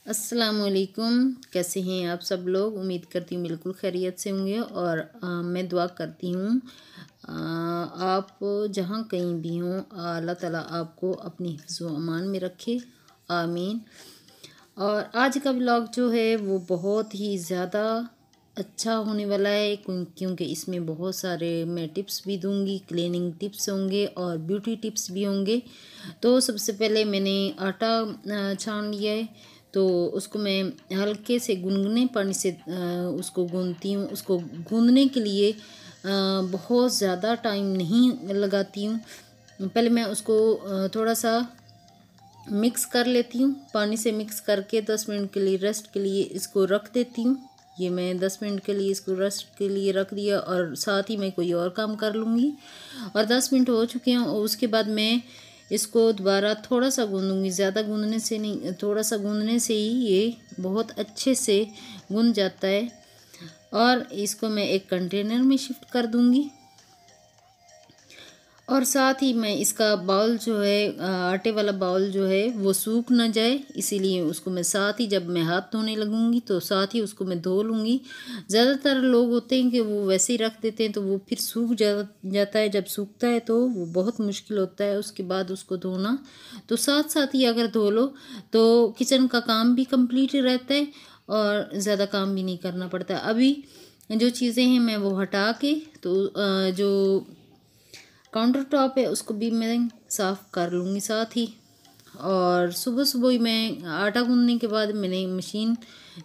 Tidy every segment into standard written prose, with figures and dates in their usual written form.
अस्सलामुअलैकुम। कैसे हैं आप सब लोग? उम्मीद करती हूँ बिल्कुल खैरियत से होंगे और मैं दुआ करती हूँ आप जहाँ कहीं भी हों अल्लाह ताला आपको अपनी हिफ्ज़ व अमान में रखे, आमीन। और आज का व्लॉग जो है वो बहुत ही ज़्यादा अच्छा होने वाला है क्योंकि इसमें बहुत सारे मैं टिप्स भी दूंगी, क्लीनिंग टिप्स होंगे और ब्यूटी टिप्स भी होंगे। तो सबसे पहले मैंने आटा छान लिया है, तो उसको मैं हल्के से गुनगुने पानी से उसको गूंदती हूँ। उसको गूंदने के लिए बहुत ज़्यादा टाइम नहीं लगाती हूँ। पहले मैं उसको थोड़ा सा मिक्स कर लेती हूँ, पानी से मिक्स करके 10 मिनट के लिए रेस्ट के लिए इसको रख देती हूँ। ये मैं 10 मिनट के लिए इसको रेस्ट के लिए रख दिया और साथ ही मैं कोई और काम कर लूँगी। और 10 मिनट हो चुके हैं और उसके बाद मैं इसको दोबारा थोड़ा सा गूँधूँगी, ज़्यादा गूँधने से नहीं, थोड़ा सा गूँधने से ही ये बहुत अच्छे से गूँध जाता है। और इसको मैं एक कंटेनर में शिफ्ट कर दूँगी और साथ ही मैं इसका बाउल जो है आटे वाला बाउल जो है वो सूख ना जाए, इसीलिए उसको मैं साथ ही जब मैं हाथ धोने लगूंगी तो साथ ही उसको मैं धो लूँगी। ज़्यादातर लोग होते हैं कि वो वैसे ही रख देते हैं तो वो फिर सूख जाता है। जब सूखता है तो वो बहुत मुश्किल होता है उसके बाद उसको धोना। तो साथ साथ ही अगर धो लो तो किचन का काम भी कंप्लीट रहता है और ज़्यादा काम भी नहीं करना पड़ता। अभी जो चीज़ें हैं मैं वो हटा के तो जो काउंटर टॉप है उसको भी मैं साफ़ कर लूँगी साथ ही। और सुबह सुबह ही मैं आटा गूँदने के बाद मैंने मशीन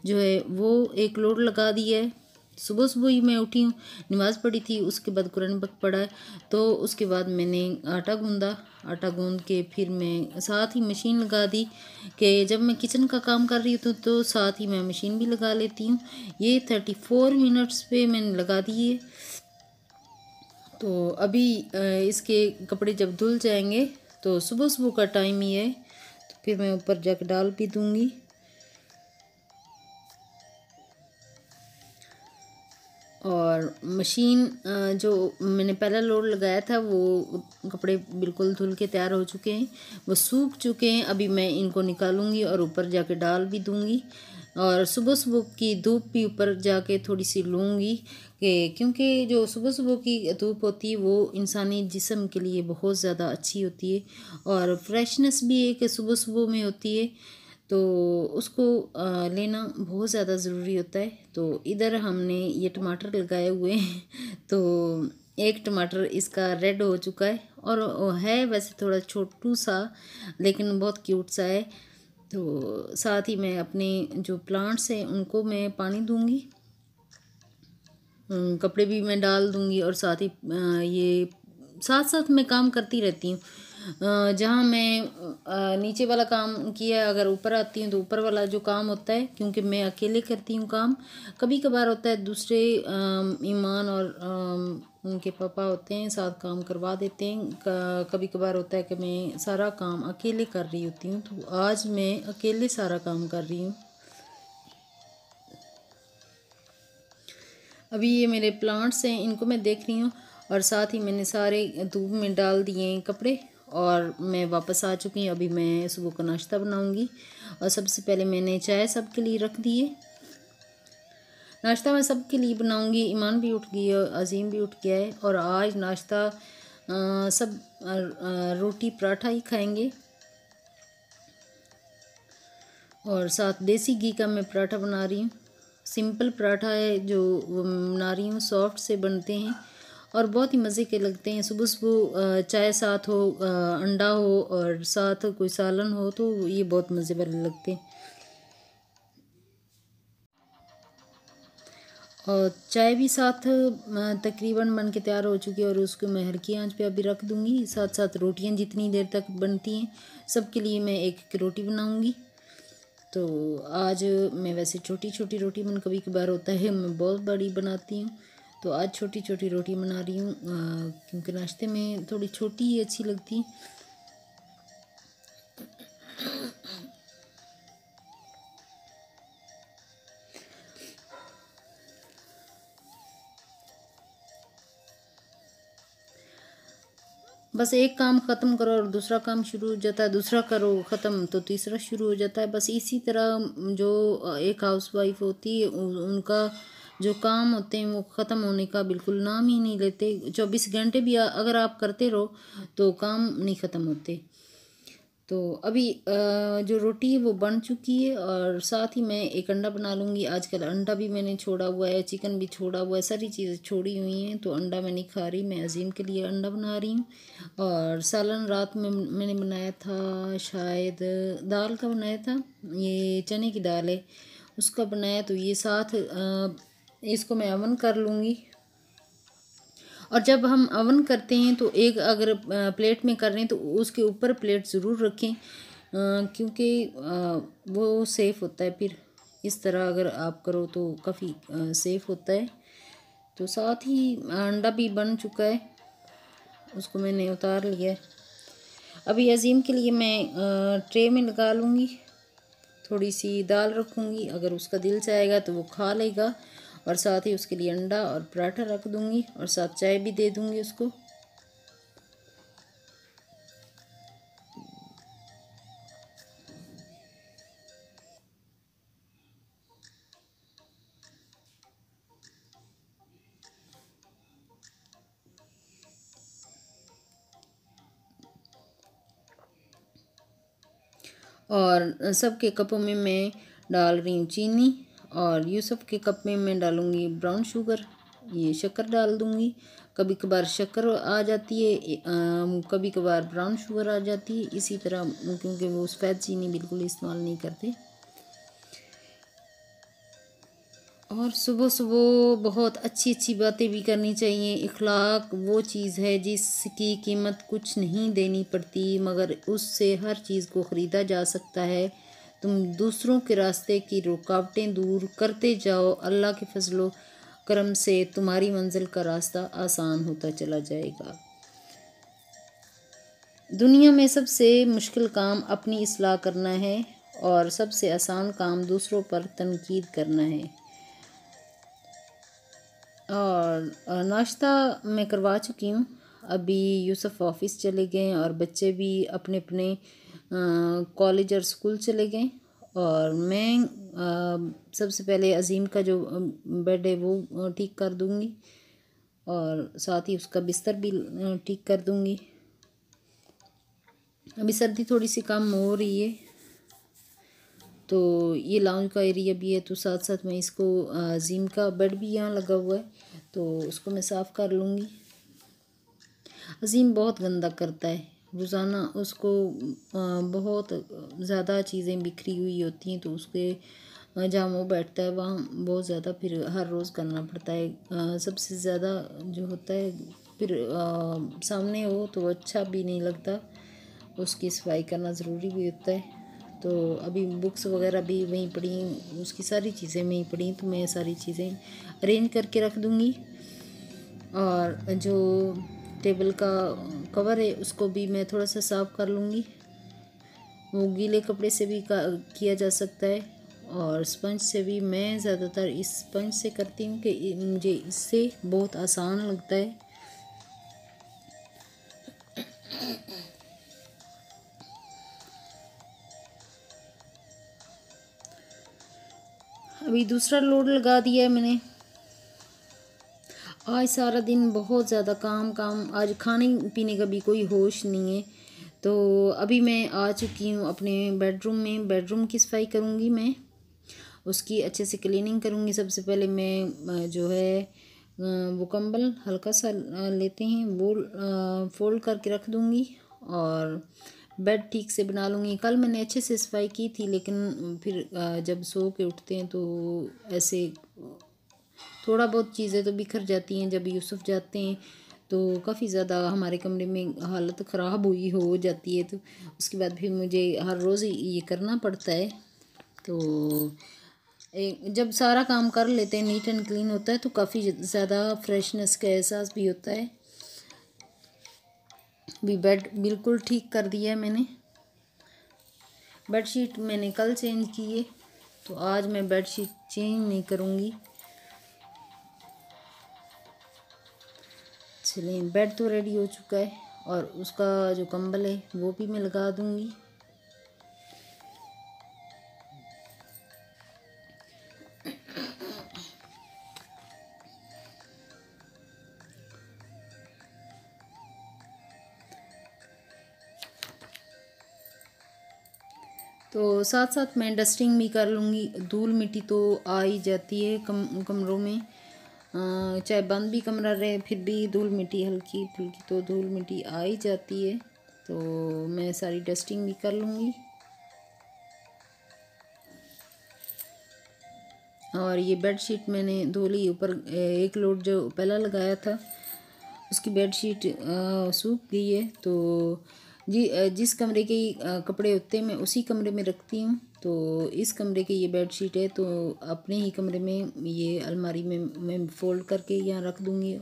जो है वो एक लोड लगा दिया है। सुबह सुबह ही मैं उठी हूँ, नमाज़ पढ़ी थी, उसके बाद कुरान पाक पढ़ा है, तो उसके बाद मैंने आटा गूँधा। आटा गूँध के फिर मैं साथ ही मशीन लगा दी कि जब मैं किचन का काम कर रही हूँ तो साथ ही मैं मशीन भी लगा लेती हूँ। ये 34 मिनट्स पे मैंने लगा दी है। तो अभी इसके कपड़े जब धुल जाएंगे तो सुबह सुबह का टाइम ही है, तो फिर मैं ऊपर जाकर डाल भी दूँगी। और मशीन जो मैंने पहला लोड लगाया था वो कपड़े बिल्कुल धुल के तैयार हो चुके हैं, वो सूख चुके हैं। अभी मैं इनको निकालूंगी और ऊपर जाके डाल भी दूंगी। और सुबह सुबह की धूप भी ऊपर जाके थोड़ी सी लूँगी कि क्योंकि जो सुबह सुबह की धूप होती है वो इंसानी जिस्म के लिए बहुत ज़्यादा अच्छी होती है और फ्रेशनेस भी एक सुबह सुबह में होती है, तो उसको लेना बहुत ज़्यादा ज़रूरी होता है। तो इधर हमने ये टमाटर लगाए हुए हैं तो एक टमाटर इसका रेड हो चुका है और है वैसे थोड़ा छोटू सा लेकिन बहुत क्यूट सा है। तो साथ ही मैं अपने जो प्लांट्स हैं उनको मैं पानी दूंगी, कपड़े भी मैं डाल दूंगी और साथ ही ये साथ साथ मैं काम करती रहती हूँ। जहाँ मैं नीचे वाला काम किया, अगर ऊपर आती हूँ तो ऊपर वाला जो काम होता है, क्योंकि मैं अकेले करती हूँ काम। कभी कभार होता है दूसरे ईमान और उनके पापा होते हैं साथ काम करवा देते हैं। कभी कभार होता है कि मैं सारा काम अकेले कर रही होती हूँ, तो आज मैं अकेले सारा काम कर रही हूँ। अभी ये मेरे प्लांट्स हैं, इनको मैं देख रही हूँ और साथ ही मैंने सारे धूप में डाल दिए हैं कपड़े और मैं वापस आ चुकी हूँ। अभी मैं सुबह का नाश्ता बनाऊँगी और सबसे पहले मैंने चाय सबके लिए रख दी है। नाश्ता मैं सबके लिए बनाऊँगी। ईमान भी उठ गई है, अजीम भी उठ गया है और आज नाश्ता सब रोटी पराठा ही खाएंगे और साथ देसी घी का मैं पराठा बना रही हूँ। सिंपल पराठा है जो बना रही हूँ, सॉफ्ट से बनते हैं और बहुत ही मज़े के लगते हैं। सुबह सुबह चाय साथ हो, अंडा हो और साथ कोई सालन हो तो ये बहुत मज़े वाले लगते हैं। और चाय भी साथ तकरीबन बन के तैयार हो चुकी है और उसको मैं हल्की आंच पे अभी रख दूँगी। साथ साथ रोटियां जितनी देर तक बनती हैं सबके लिए मैं एक एक रोटी बनाऊँगी। तो आज मैं वैसे छोटी छोटी रोटी मन कभी कभार होता है मैं बहुत बड़ी बनाती हूँ, तो आज छोटी छोटी रोटी बना रही हूँ क्योंकि नाश्ते में थोड़ी छोटी ही अच्छी लगती है। बस एक काम ख़त्म करो और दूसरा काम शुरू हो जाता है, दूसरा करो ख़त्म तो तीसरा शुरू हो जाता है। बस इसी तरह जो एक हाउसवाइफ होती है उनका जो काम होते हैं वो ख़त्म होने का बिल्कुल नाम ही नहीं लेते। 24 घंटे भी अगर आप करते रहो तो काम नहीं ख़त्म होते। तो अभी जो रोटी है वो बन चुकी है और साथ ही मैं एक अंडा बना लूँगी। आजकल अंडा भी मैंने छोड़ा हुआ है, चिकन भी छोड़ा हुआ है, सारी चीज़ें छोड़ी हुई हैं, तो अंडा मैं नहीं खा रही। मैं अजीम के लिए अंडा बना रही हूँ। और सालन रात में मैंने बनाया था, शायद दाल का बनाया था, ये चने की दाल है उसका बनाया। तो ये साथ इसको मैं अवन कर लूँगी। और जब हम अवन करते हैं तो एक अगर प्लेट में कर रहे हैं तो उसके ऊपर प्लेट ज़रूर रखें, क्योंकि वो सेफ़ होता है। फिर इस तरह अगर आप करो तो काफ़ी सेफ़ होता है। तो साथ ही अंडा भी बन चुका है, उसको मैंने उतार लिया है। अभी अजीम के लिए मैं ट्रे में लगा लूँगी, थोड़ी सी दाल रखूँगी, अगर उसका दिल चाहेगा तो वो खा लेगा। और साथ ही उसके लिए अंडा और पराठा रख दूँगी और साथ चाय भी दे दूँगी उसको। और सबके कपों में मैं डाल रही हूँ चीनी, और यूसुफ के कप में मैं डालूँगी ब्राउन शुगर, ये शक्कर डाल दूँगी। कभी कभार शक्कर आ जाती है, कभी कभार ब्राउन शुगर आ जाती है, इसी तरह, क्योंकि वो सफ़ेद चीनी बिल्कुल इस्तेमाल नहीं करते। और सुबह सुबह बहुत अच्छी अच्छी बातें भी करनी चाहिए। इखलाक वो चीज़ है जिसकी कीमत कुछ नहीं देनी पड़ती, मगर उससे हर चीज़ को ख़रीदा जा सकता है। तुम दूसरों के रास्ते की रुकावटें दूर करते जाओ, अल्लाह के फजलो करम से तुम्हारी मंजिल का रास्ता आसान होता चला जाएगा। दुनिया में सबसे मुश्किल काम अपनी इस्लाह करना है और सबसे आसान काम दूसरों पर तनकीद करना है। और नाश्ता मैं करवा चुकी हूँ। अभी यूसुफ ऑफिस चले गए और बच्चे भी अपने अपने कॉलेज और स्कूल चले गए। और मैं सबसे पहले अजीम का जो बेड है वो ठीक कर दूँगी और साथ ही उसका बिस्तर भी ठीक कर दूँगी। अभी सर्दी थोड़ी सी कम हो रही है, तो ये लाउंज का एरिया भी है, तो साथ साथ मैं इसको अजीम का बेड भी यहाँ लगा हुआ है, तो उसको मैं साफ़ कर लूँगी। अजीम बहुत गंदा करता है, रोज़ाना उसको बहुत ज़्यादा चीज़ें बिखरी हुई होती हैं, तो उसके जहाँ वो बैठता है वहाँ बहुत ज़्यादा फिर हर रोज़ करना पड़ता है। सबसे ज़्यादा जो होता है फिर सामने हो तो अच्छा भी नहीं लगता, उसकी सफाई करना ज़रूरी भी होता है। तो अभी बुक्स वगैरह भी वहीं पड़ी हैं, उसकी सारी चीज़ें वहीं पड़ी हैं, तो मैं सारी चीज़ें अरेंज करके रख दूँगी। और जो टेबल का कवर है उसको भी मैं थोड़ा सा साफ़ कर लूँगी। वो गीले कपड़े से भी किया जा सकता है, और स्पंज से भी। मैं ज़्यादातर इस स्पंज से करती हूँ कि मुझे इससे बहुत आसान लगता है। अभी दूसरा लोड लगा दिया है मैंने। आज सारा दिन बहुत ज़्यादा काम काम, आज खाने पीने का भी कोई होश नहीं है। तो अभी मैं आ चुकी हूँ अपने बेडरूम में। बेडरूम की सफाई करूँगी मैं, उसकी अच्छे से क्लीनिंग करूँगी। सबसे पहले मैं जो है वो कंबल हल्का सा लेते हैं वो फोल्ड करके रख दूँगी और बेड ठीक से बना लूँगी। कल मैंने अच्छे से सफाई की थी, लेकिन फिर जब सो के उठते हैं तो ऐसे थोड़ा बहुत चीज़ें तो बिखर जाती हैं। जब यूसुफ जाते हैं तो काफ़ी ज़्यादा हमारे कमरे में हालत ख़राब हुई हो जाती है, तो उसके बाद फिर मुझे हर रोज़ ये करना पड़ता है। तो जब सारा काम कर लेते हैं, नीट एंड क्लीन होता है, तो काफ़ी ज़्यादा फ्रेशनेस का एहसास भी होता है। भी बेड बिल्कुल ठीक कर दिया है मैंने। बेडशीट मैंने कल चेंज की है, तो आज मैं बेडशीट चेंज नहीं करूँगी। चलिए, बेड तो रेडी हो चुका है और उसका जो कंबल है वो भी मैं लगा दूंगी। तो साथ साथ मैं डस्टिंग भी कर लूँगी। धूल मिट्टी तो आ ही जाती है कमरों में, चाहे बंद भी कमरा रहे फिर भी धूल मिट्टी हल्की फुल्की तो धूल मिट्टी आ ही जाती है। तो मैं सारी डस्टिंग भी कर लूँगी। और ये बेडशीट मैंने धो ली, ऊपर एक लोड जो पहला लगाया था उसकी बेडशीट सूख गई है। तो जिस कमरे के कपड़े होते हैं मैं उसी कमरे में रखती हूँ। तो इस कमरे की ये बेडशीट है तो अपने ही कमरे में ये अलमारी में मैं फोल्ड करके यहाँ रख दूँगी।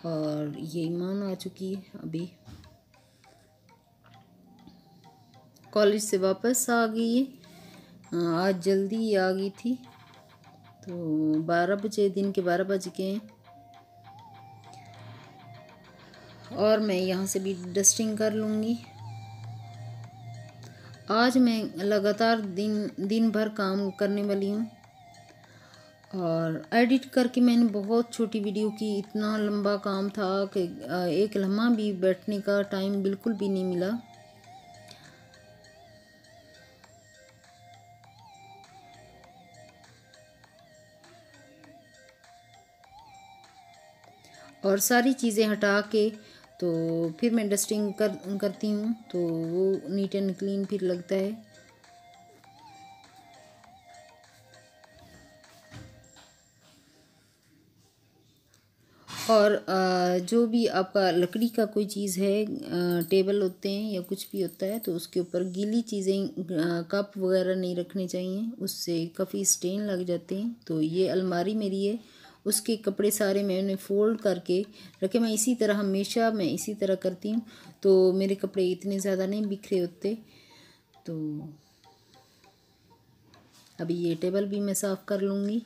और ये ईमान आ चुकी है, अभी कॉलेज से वापस आ गई है। आज जल्दी आ गई थी, तो 12 बजे, दिन के 12 बज गए हैं। और मैं यहाँ से भी डस्टिंग कर लूँगी। आज मैं लगातार दिन भर काम करने वाली हूँ। और एडिट करके मैंने बहुत छोटी वीडियो की, इतना लंबा काम था कि एक लम्हा भी बैठने का टाइम बिल्कुल भी नहीं मिला। और सारी चीज़ें हटा के तो फिर मैं डस्टिंग करती हूँ, तो वो नीट एंड क्लीन फिर लगता है। और जो भी आपका लकड़ी का कोई चीज़ है, टेबल होते हैं या कुछ भी होता है, तो उसके ऊपर गीली चीज़ें, कप वगैरह नहीं रखने चाहिए, उससे काफ़ी स्टेन लग जाते हैं। तो ये अलमारी मेरी है, उसके कपड़े सारे मैंने फोल्ड करके रखे। मैं इसी तरह हमेशा मैं इसी तरह करती हूँ, तो मेरे कपड़े इतने ज़्यादा नहीं बिखरे होते। तो अभी ये टेबल भी मैं साफ़ कर लूँगी।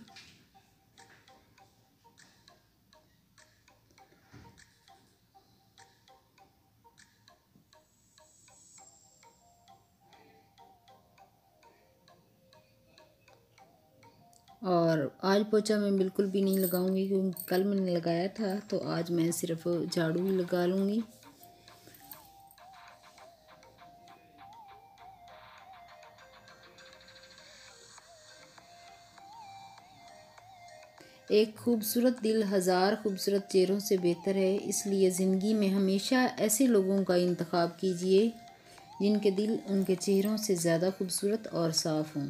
और आज पोछा मैं बिल्कुल भी नहीं लगाऊंगी, क्योंकि कल मैंने लगाया था, तो आज मैं सिर्फ झाड़ू ही लगा लूँगी। एक खूबसूरत दिल हज़ार खूबसूरत चेहरों से बेहतर है, इसलिए ज़िंदगी में हमेशा ऐसे लोगों का इंतखाब कीजिए जिनके दिल उनके चेहरों से ज़्यादा खूबसूरत और साफ़ हों।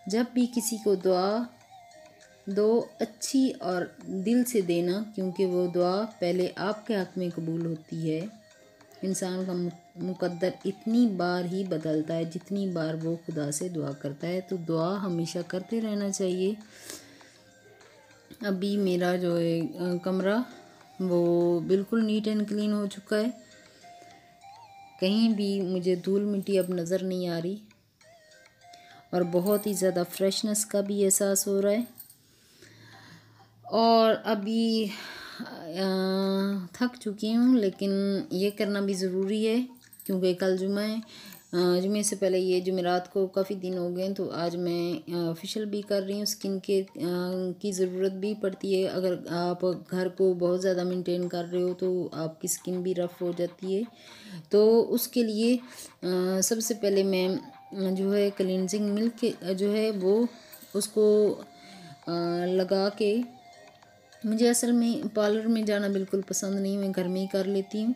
जब भी किसी को दुआ दो, अच्छी और दिल से देना, क्योंकि वो दुआ पहले आपके हक़ में कबूल होती है। इंसान का मुकद्दर इतनी बार ही बदलता है जितनी बार वो खुदा से दुआ करता है, तो दुआ हमेशा करते रहना चाहिए। अभी मेरा जो है कमरा वो बिल्कुल नीट एंड क्लीन हो चुका है, कहीं भी मुझे धूल मिट्टी अब नज़र नहीं आ रही, और बहुत ही ज़्यादा फ्रेशनेस का भी एहसास हो रहा है। और अभी थक चुकी हूँ, लेकिन ये करना भी ज़रूरी है क्योंकि कल जुम्मा है। जुम्मे से पहले ये जुमेरात को काफ़ी दिन हो गए हैं, तो आज मैं फेशियल भी कर रही हूँ। स्किन के की ज़रूरत भी पड़ती है। अगर आप घर को बहुत ज़्यादा मेंटेन कर रहे हो तो आपकी स्किन भी रफ़ हो जाती है। तो उसके लिए सबसे पहले मैं जो है क्लींजिंग मिल्क जो है वो उसको लगा के, मुझे असल में पार्लर में जाना बिल्कुल पसंद नहीं, मैं घर में ही कर लेती हूँ।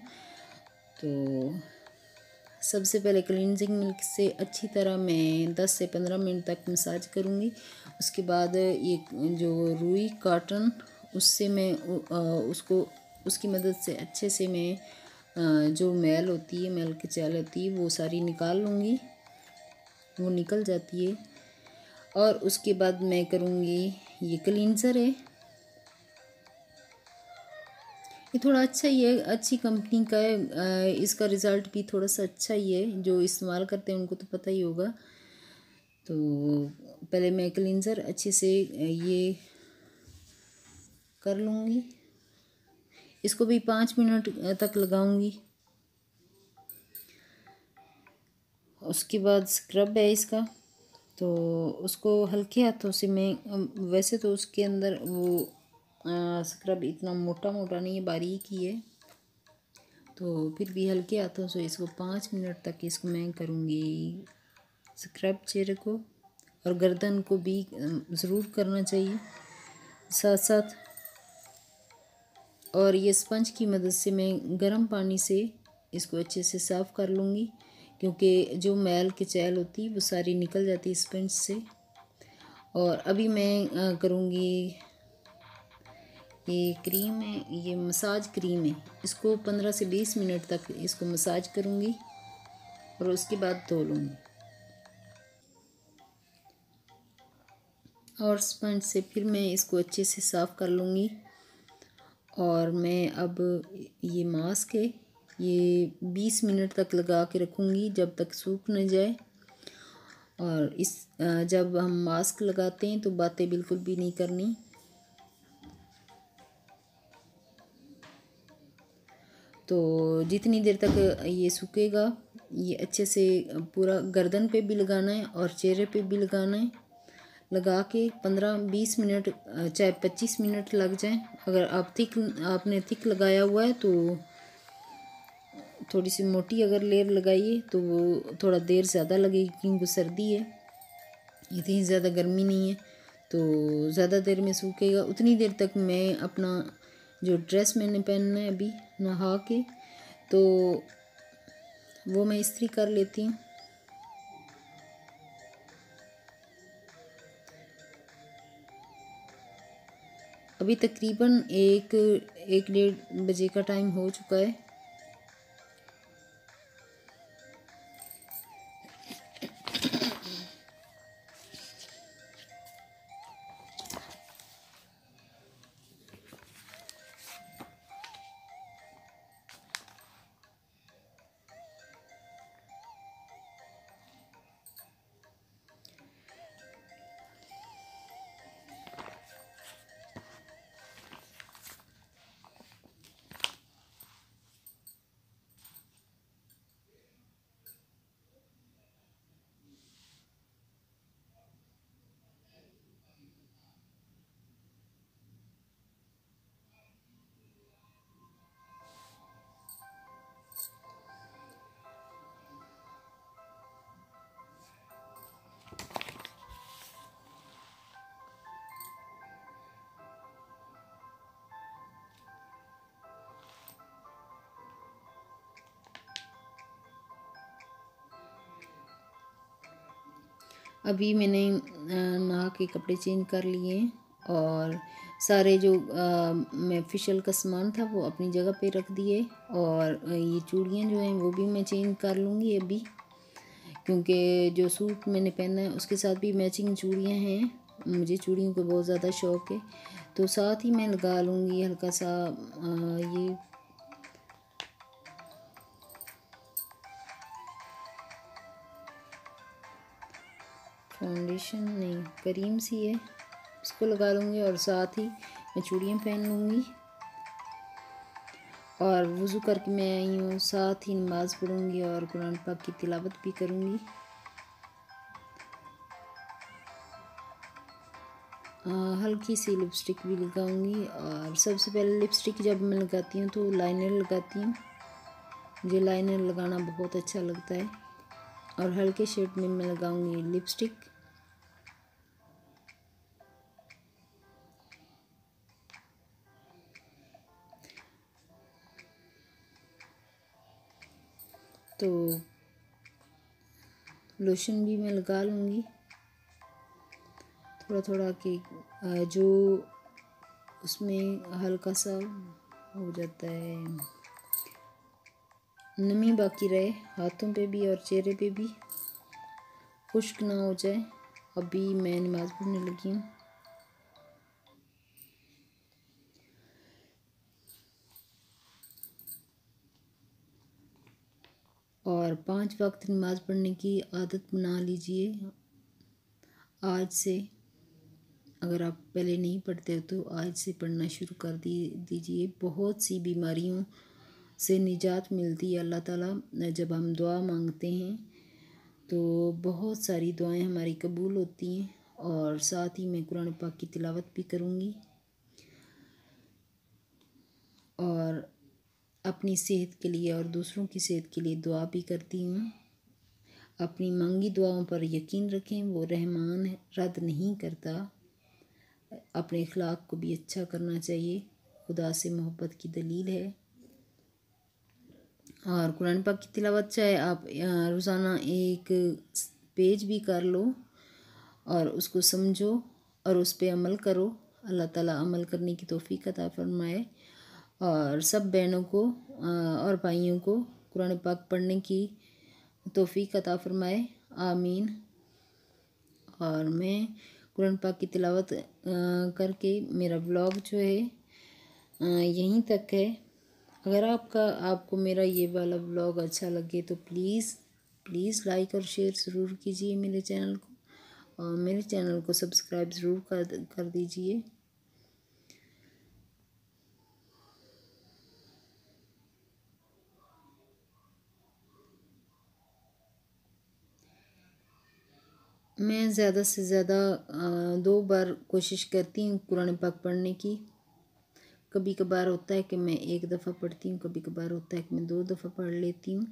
तो सबसे पहले क्लींजिंग मिल्क से अच्छी तरह मैं 10 से 15 मिनट तक मसाज करूँगी। उसके बाद ये जो रुई कॉटन, उससे मैं उसको उसकी मदद से अच्छे से मैं जो मैल होती है, मैल की चाल होती है, वो सारी निकाल लूँगी। वो निकल जाती है। और उसके बाद मैं करूँगी, ये क्लींजर है, ये थोड़ा अच्छा ही है, अच्छी कंपनी का है। इसका रिज़ल्ट भी थोड़ा सा अच्छा ही है, जो इस्तेमाल करते हैं उनको तो पता ही होगा। तो पहले मैं क्लींजर अच्छे से ये कर लूँगी, इसको भी 5 मिनट तक लगाऊँगी। उसके बाद स्क्रब है इसका, तो उसको हल्के हाथों से मैं, वैसे तो उसके अंदर वो स्क्रब इतना मोटा मोटा नहीं है, बारीक ही है, तो फिर भी हल्के हाथों से इसको 5 मिनट तक इसको मैं करूँगी स्क्रब चेहरे को, और गर्दन को भी ज़रूर करना चाहिए साथ साथ। और ये स्पंज की मदद से मैं गर्म पानी से इसको अच्छे से साफ़ कर लूँगी, क्योंकि जो मैल किचैल होती है वो सारी निकल जाती है स्पंज से। और अभी मैं करूँगी, ये क्रीम है, ये मसाज क्रीम है, इसको 15 से 20 मिनट तक इसको मसाज करूँगी और उसके बाद धो लूँगी। और स्पंज से फिर मैं इसको अच्छे से साफ़ कर लूँगी। और मैं अब ये मास्क है, ये 20 मिनट तक लगा के रखूँगी जब तक सूख न जाए। और इस जब हम मास्क लगाते हैं तो बातें बिल्कुल भी नहीं करनी। तो जितनी देर तक ये सूखेगा, ये अच्छे से पूरा गर्दन पे भी लगाना है और चेहरे पे भी लगाना है। लगा के 15-20 मिनट, चाहे 25 मिनट लग जाएं। अगर आपने थिक लगाया हुआ है तो थोड़ी सी मोटी अगर लेयर लगाइए तो वो थोड़ा देर ज़्यादा लगेगी, क्योंकि सर्दी है, इतनी ज़्यादा गर्मी नहीं है, तो ज़्यादा देर में सूखेगा। उतनी देर तक मैं अपना जो ड्रेस मैंने पहनना है अभी नहा के, तो वो मैं इस्त्री कर लेती हूँ। अभी तकरीबन 1-1:30 बजे का टाइम हो चुका है। अभी मैंने नहा के कपड़े चेंज कर लिए हैं, और सारे जो मैं फेशियल का सामान था वो अपनी जगह पे रख दिए। और ये चूड़ियाँ जो हैं वो भी मैं चेंज कर लूँगी अभी, क्योंकि जो सूट मैंने पहना है उसके साथ भी मैचिंग चूड़ियाँ हैं। मुझे चूड़ियों का बहुत ज़्यादा शौक़ है, तो साथ ही मैं लगा लूँगी हल्का सा ये फाउंडेशन नहीं, क्रीम सी है, उसको लगा लूँगी और साथ ही मैं चूड़ियाँ पहन लूँगी। और वज़ू करके मैं आई हूँ, साथ ही नमाज़ पढ़ूँगी और कुरान पाक की तिलावत भी करूँगी। हल्की सी लिपस्टिक भी लगाऊँगी। और सबसे पहले लिपस्टिक जब मैं लगाती हूँ तो लाइनर लगाती हूँ, मुझे लाइनर लगाना बहुत अच्छा लगता है। और हल्के शेड में मैं लगाऊँगी लिपस्टिक। तो लोशन भी मैं लगा लूँगी थोड़ा थोड़ा, कि जो उसमें हल्का सा हो जाता है, नमी बाकी रहे हाथों पे भी और चेहरे पे भी, खुश्क ना हो जाए। अभी मैं नमाज़ पढ़ने लगी हूँ। और 5 वक्त नमाज़ पढ़ने की आदत बना लीजिए आज से। अगर आप पहले नहीं पढ़ते हो तो आज से पढ़ना शुरू कर दीजिए। बहुत सी बीमारियों से निजात मिलती है अल्लाह ताला जब हम दुआ मांगते हैं, तो बहुत सारी दुआएं हमारी कबूल होती हैं। और साथ ही मैं कुरान पाक की तिलावत भी करूँगी और अपनी सेहत के लिए और दूसरों की सेहत के लिए दुआ भी करती हूँ। अपनी मांगी दुआओं पर यकीन रखें, वो रहमान रद्द नहीं करता। अपने इखलाक को भी अच्छा करना चाहिए, खुदा से मोहब्बत की दलील है। और कुरान पाक की तिलावत चाहे आप रोज़ाना एक पेज भी कर लो और उसको समझो और उस पर अमल करो। अल्लाह ताला अमल करने की तौफीक अता फरमाए और सब बहनों को और भाइयों को कुरान पाक पढ़ने की तौफीक अता फरमाए, आमीन। और मैं कुरान पाक की तिलावत करके मेरा ब्लॉग जो है यहीं तक है। अगर आपको मेरा ये वाला ब्लॉग अच्छा लगे तो प्लीज़ लाइक और शेयर ज़रूर कीजिए मेरे चैनल को, और मेरे चैनल को सब्सक्राइब ज़रूर कर दीजिए। मैं ज़्यादा से ज़्यादा 2 बार कोशिश करती हूँ कुरान पाक पढ़ने की। कभी कभार होता है कि मैं 1 दफ़ा पढ़ती हूँ, कभी कभार होता है कि मैं 2 दफ़ा पढ़ लेती हूँ।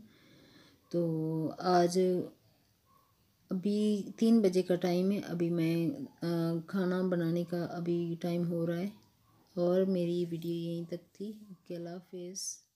तो आज अभी 3 बजे का टाइम है, अभी मैं खाना बनाने का अभी टाइम हो रहा है। और मेरी वीडियो यहीं तक थी। ओके, अल्लाह हाफिज़।